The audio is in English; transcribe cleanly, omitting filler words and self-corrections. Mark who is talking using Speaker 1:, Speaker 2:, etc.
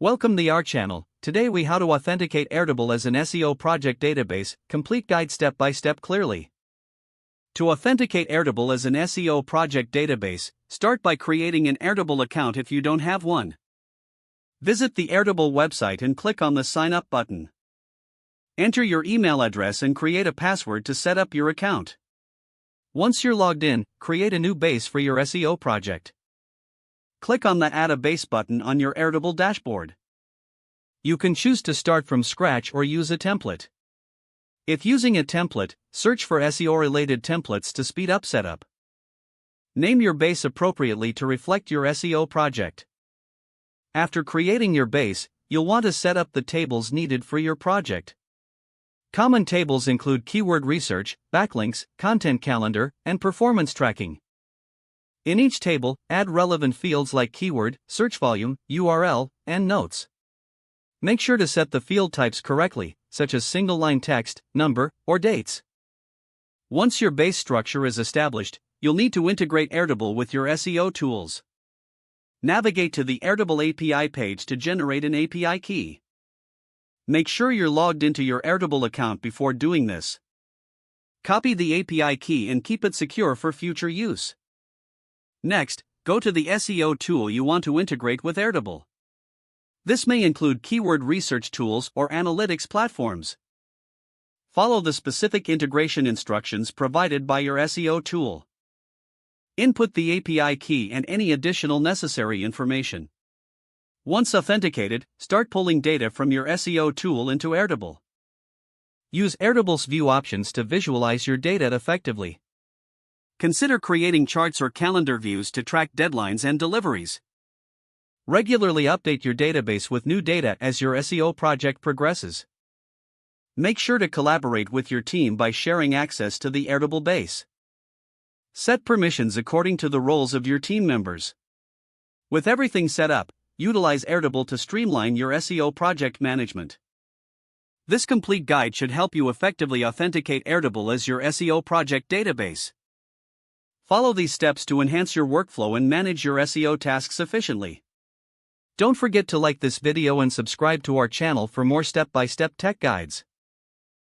Speaker 1: Welcome to our channel. Today we how to authenticate Airtable as an SEO project database, complete guide step by step clearly. To authenticate Airtable as an SEO project database, start by creating an Airtable account if you don't have one. Visit the Airtable website and click on the Sign Up button. Enter your email address and create a password to set up your account. Once you're logged in, create a new base for your SEO project. Click on the Add a Base button on your Airtable dashboard. You can choose to start from scratch or use a template. If using a template, search for SEO-related templates to speed up setup. Name your base appropriately to reflect your SEO project. After creating your base, you'll want to set up the tables needed for your project. Common tables include keyword research, backlinks, content calendar, and performance tracking. In each table, add relevant fields like keyword, search volume, URL, and notes. Make sure to set the field types correctly, such as single-line text, number, or dates. Once your base structure is established, you'll need to integrate Airtable with your SEO tools. Navigate to the Airtable API page to generate an API key. Make sure you're logged into your Airtable account before doing this. Copy the API key and keep it secure for future use. Next, go to the SEO tool you want to integrate with Airtable. This may include keyword research tools or analytics platforms. Follow the specific integration instructions provided by your SEO tool. Input the API key and any additional necessary information. Once authenticated, start pulling data from your SEO tool into Airtable. Use Airtable's view options to visualize your data effectively. Consider creating charts or calendar views to track deadlines and deliveries. Regularly update your database with new data as your SEO project progresses. Make sure to collaborate with your team by sharing access to the Airtable base. Set permissions according to the roles of your team members. With everything set up, utilize Airtable to streamline your SEO project management. This complete guide should help you effectively authenticate Airtable as your SEO project database. Follow these steps to enhance your workflow and manage your SEO tasks efficiently. Don't forget to like this video and subscribe to our channel for more step-by-step tech guides.